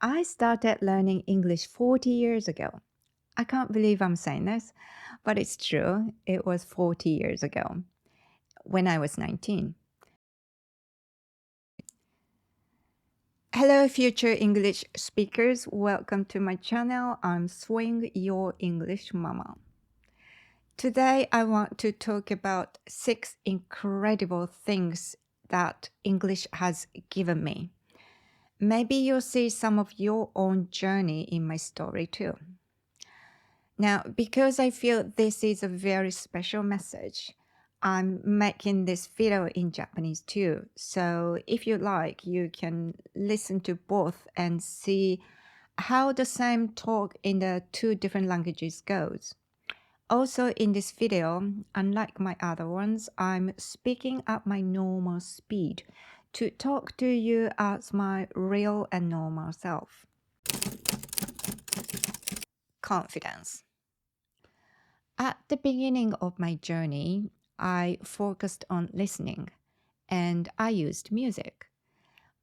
I started learning English 40 years ago. I can't believe I'm saying this, but it's true. It was 40 years ago when I was 19. Hello, future English speakers. Welcome to my channel. I'm Swing, your English mama. Today, I want to talk about 6 incredible things that English has given me. Maybe you'll see some of your own journey in my story too. Now, because I feel this is a very special message, I'm making this video in Japanese too. So if you like, you can listen to both and see how the same talk in the two different languages goes. Also in this video, unlike my other ones, I'm speaking at my normal speed to talk to you as my real and normal self. Confidence. At the beginning of my journey, I focused on listening and I used music.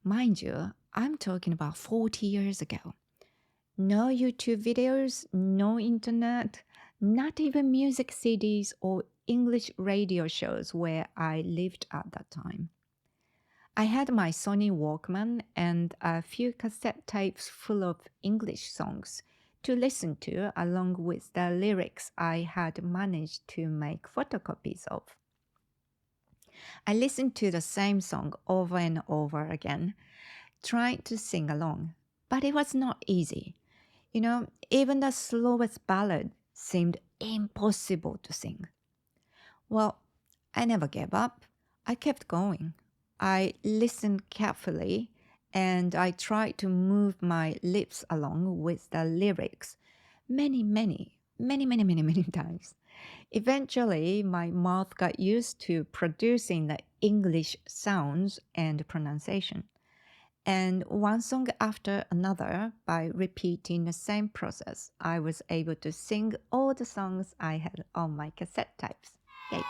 Mind you, I'm talking about 40 years ago. No YouTube videos, no internet, not even music CDs or English radio shows where I lived at that time. I had my Sony Walkman and a few cassette tapes full of English songs to listen to along with the lyrics I had managed to make photocopies of. I listened to the same song over and over again, trying to sing along, but it was not easy. Even the slowest ballad seemed impossible to sing. Well, I never gave up. I kept going. I listened carefully and I tried to move my lips along with the lyrics many times. Eventually, my mouth got used to producing the English sounds and pronunciation. And one song after another, by repeating the same process, I was able to sing all the songs I had on my cassette tapes. Yay!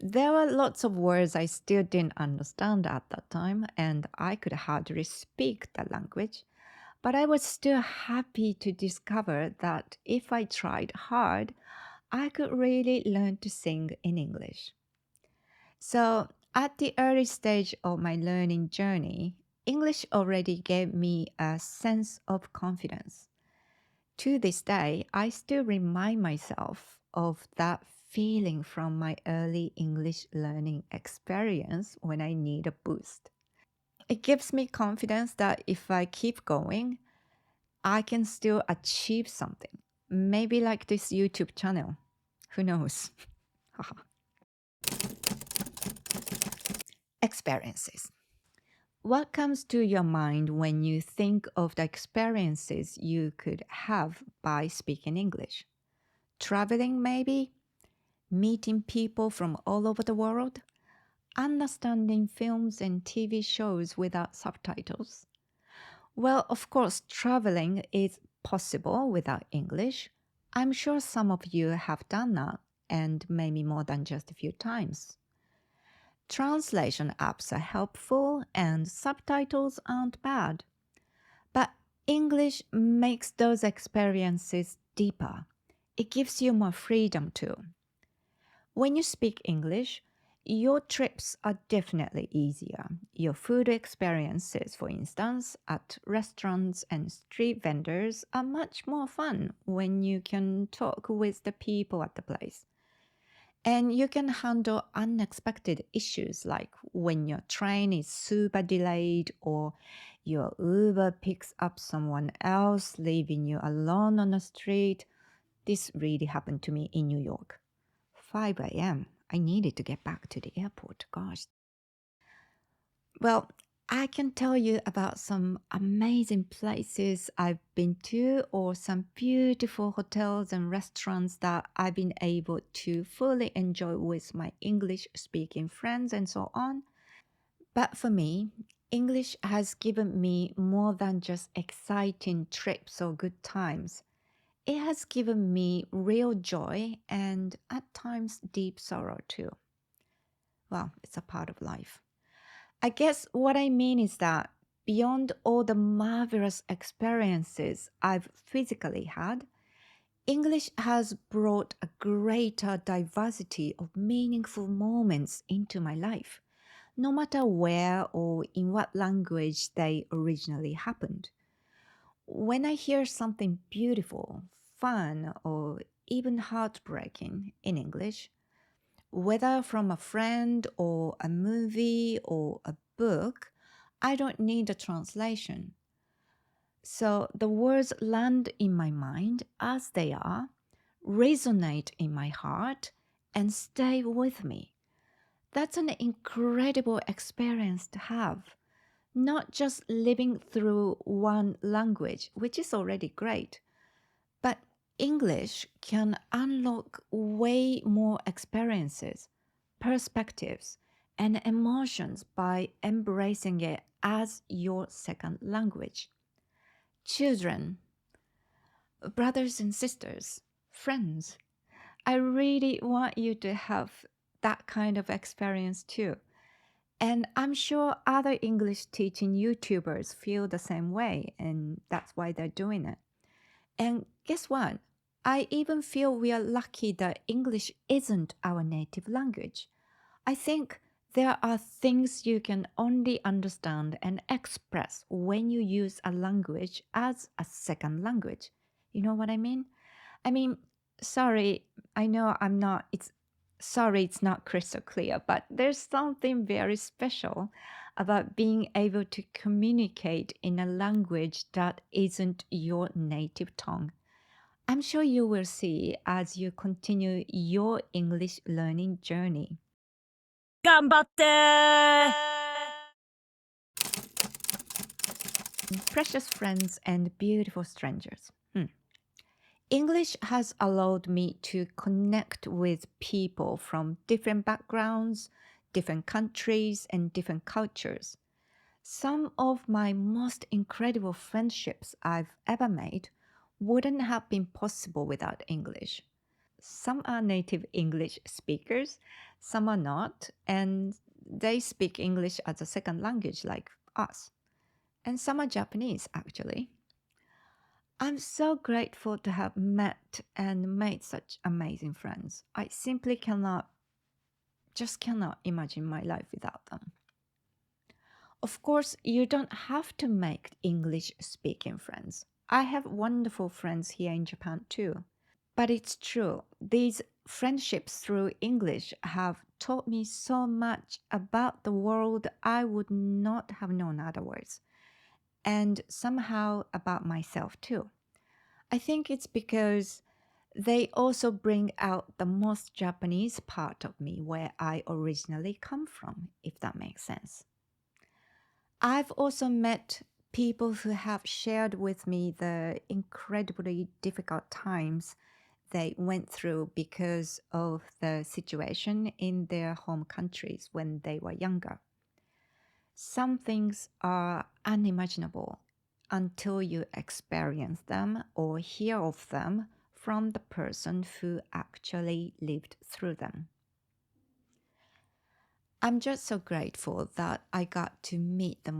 There were lots of words I still didn't understand at that time, and I could hardly speak the language. But I was still happy to discover that if I tried hard, I could really learn to sing in English. So, at the early stage of my learning journey, English already gave me a sense of confidence. To this day, I still remind myself of that feeling from my early English learning experience when I need a boost. It gives me confidence that if I keep going, I can still achieve something. Maybe like this YouTube channel. Who knows? Experiences. What comes to your mind when you think of the experiences you could have by speaking English? Traveling, maybe? Meeting people from all over the world? Understanding films and TV shows without subtitles? Well, of course, traveling is possible without English. I'm sure some of you have done that, and maybe more than just a few times. Translation apps are helpful and subtitles aren't bad. But English makes those experiences deeper. It gives you more freedom too. When you speak English, your trips are definitely easier. Your food experiences, for instance, at restaurants and street vendors are much more fun when you can talk with the people at the place. And you can handle unexpected issues like when your train is super delayed or your Uber picks up someone else, leaving you alone on the street. This really happened to me in New York. 5 a.m. I needed to get back to the airport. Gosh. Well, I can tell you about some amazing places I've been to or some beautiful hotels and restaurants that I've been able to fully enjoy with my English speaking friends and so on. But for me, English has given me more than just exciting trips or good times. It has given me real joy and at times deep sorrow too. Well, it's a part of life. I guess what I mean is that beyond all the marvelous experiences I've physically had, English has brought a greater diversity of meaningful moments into my life, no matter where or in what language they originally happened. When I hear something beautiful, fun, or even heartbreaking in English, whether from a friend or a movie or a book, I don't need a translation. So the words land in my mind as they are, resonate in my heart, and stay with me. That's an incredible experience to have. Not just living through one language, which is already great, but English can unlock way more experiences, perspectives, and emotions by embracing it as your second language. Children, brothers and sisters, friends, I really want you to have that kind of experience too. And I'm sure other English teaching YouTubers feel the same way, and that's why they're doing it. And guess what? I even feel we are lucky that English isn't our native language. I think there are things you can only understand and express when you use a language as a second language. You know what I mean? I mean, sorry, I know I'm not, it's sorry, it's not crystal clear, but there's something very special about being able to communicate in a language that isn't your native tongue. I'm sure you will see as you continue your English learning journey. 頑張って Precious friends and beautiful strangers. English has allowed me to connect with people from different backgrounds, different countries, and different cultures. Some of my most incredible friendships I've ever made wouldn't have been possible without English. Some are native English speakers, some are not, and they speak English as a second language like us. And some are Japanese, actually. I'm so grateful to have met and made such amazing friends. I simply just cannot imagine my life without them. Of course, you don't have to make English speaking friends. I have wonderful friends here in Japan too. But it's true, these friendships through English have taught me so much about the world I would not have known otherwise, and somehow about myself too. I think it's because they also bring out the most Japanese part of me where I originally come from, if that makes sense. I've also met people who have shared with me the incredibly difficult times they went through because of the situation in their home countries when they were younger. Some things are unimaginable until you experience them or hear of them from the person who actually lived through them. I'm just so grateful that I got to meet them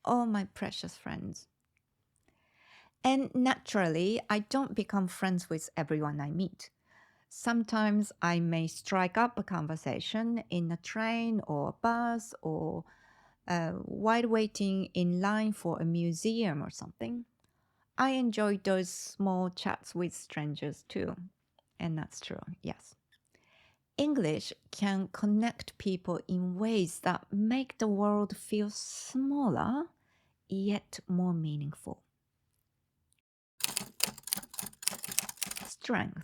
all my precious friends. And naturally, I don't become friends with everyone I meet. Sometimes I may strike up a conversation in a train or a bus or while waiting in line for a museum or something. I enjoy those small chats with strangers too. And that's true, yes. English can connect people in ways that make the world feel smaller yet more meaningful. Strength.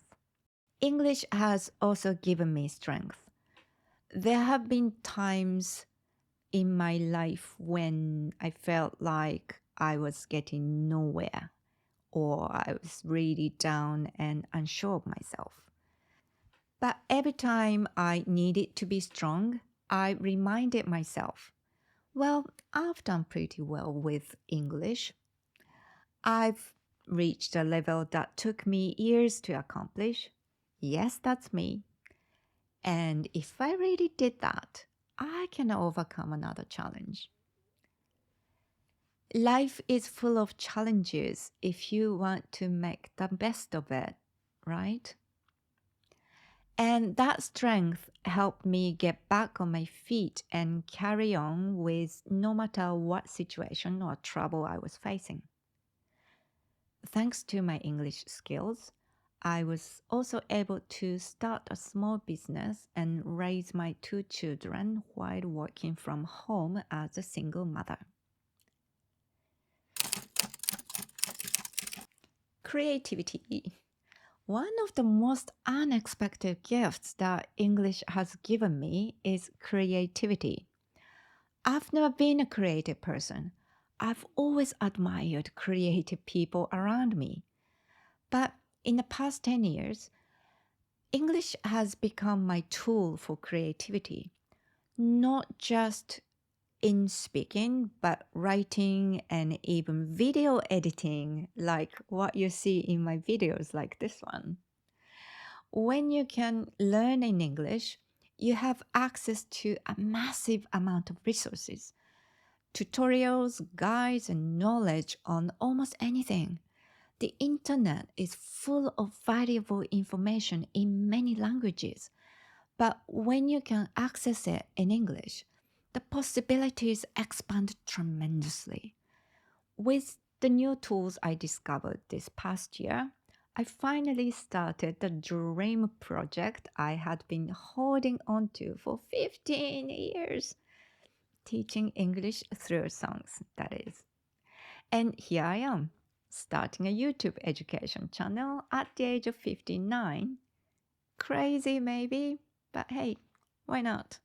English has also given me strength. There have been times in my life when I felt like I was getting nowhere or I was really down and unsure of myself. But every time I needed to be strong, I reminded myself, well, I've done pretty well with English. I've reached a level that took me years to accomplish. Yes, that's me. And if I really did that, I can overcome another challenge. Life is full of challenges if you want to make the best of it, right? And that strength helped me get back on my feet and carry on with no matter what situation or trouble I was facing. Thanks to my English skills, I was also able to start a small business and raise my 2 children while working from home as a single mother. Creativity. One of the most unexpected gifts that English has given me is creativity. I've never been a creative person. I've always admired creative people around me. But in the past 10 years, English has become my tool for creativity, not just in speaking, but writing and even video editing, like what you see in my videos, like this one. When you can learn in English, you have access to a massive amount of resources, tutorials, guides, and knowledge on almost anything. The internet is full of valuable information in many languages, but when you can access it in English, the possibilities expand tremendously. With the new tools I discovered this past year, I finally started the dream project I had been holding on to for 15 years, teaching English through songs, that is. And here I am, starting a YouTube education channel at the age of 59. Crazy maybe, but hey, why not?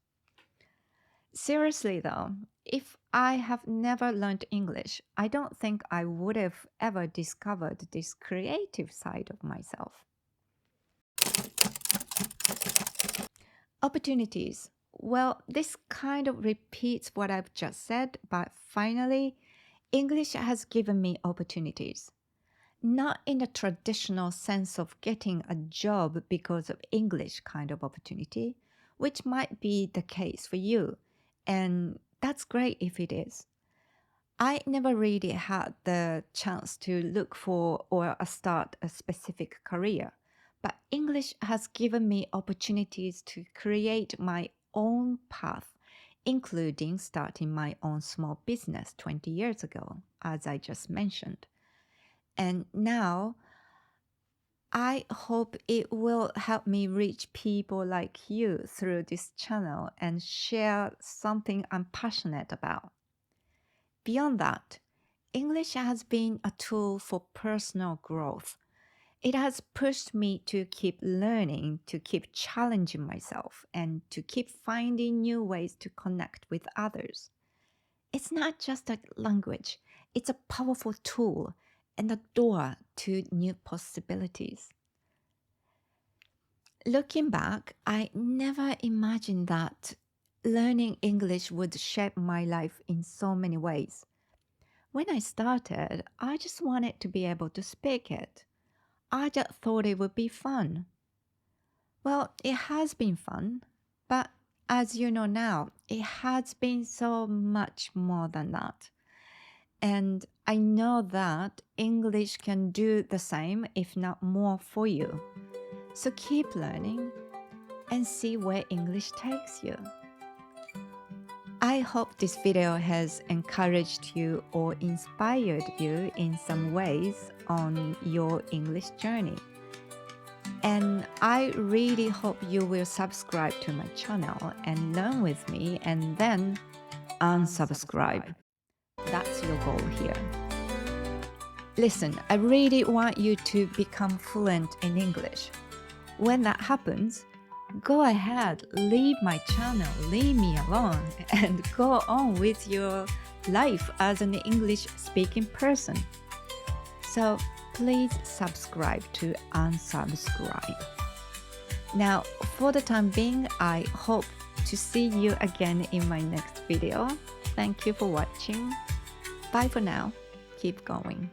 Seriously though, if I have never learned English, I don't think I would have ever discovered this creative side of myself. Opportunities. Well, this kind of repeats what I've just said, but finally, English has given me opportunities. Not in the traditional sense of getting a job because of English kind of opportunity, which might be the case for you. And that's great if it is. I never really had the chance to look for or start a specific career, but English has given me opportunities to create my own path, including starting my own small business 20 years ago, as I just mentioned. And now, I hope it will help me reach people like you through this channel and share something I'm passionate about. Beyond that, English has been a tool for personal growth. It has pushed me to keep learning, to keep challenging myself, and to keep finding new ways to connect with others. It's not just a language, it's a powerful tool and a door to new possibilities. Looking back, I never imagined that learning English would shape my life in so many ways. When I started, I just wanted to be able to speak it. I just thought it would be fun. Well, it has been fun, but as you know now, it has been so much more than that. And I know that English can do the same, if not more, for you. So keep learning and see where English takes you. I hope this video has encouraged you or inspired you in some ways on your English journey. And I really hope you will subscribe to my channel and learn with me and then unsubscribe. That's your goal here. Listen, I really want you to become fluent in English. When that happens, go ahead, leave my channel, leave me alone, and go on with your life as an English speaking person. So please subscribe to unsubscribe. Now, for the time being, I hope to see you again in my next video. Thank you for watching. Bye for now. Keep going.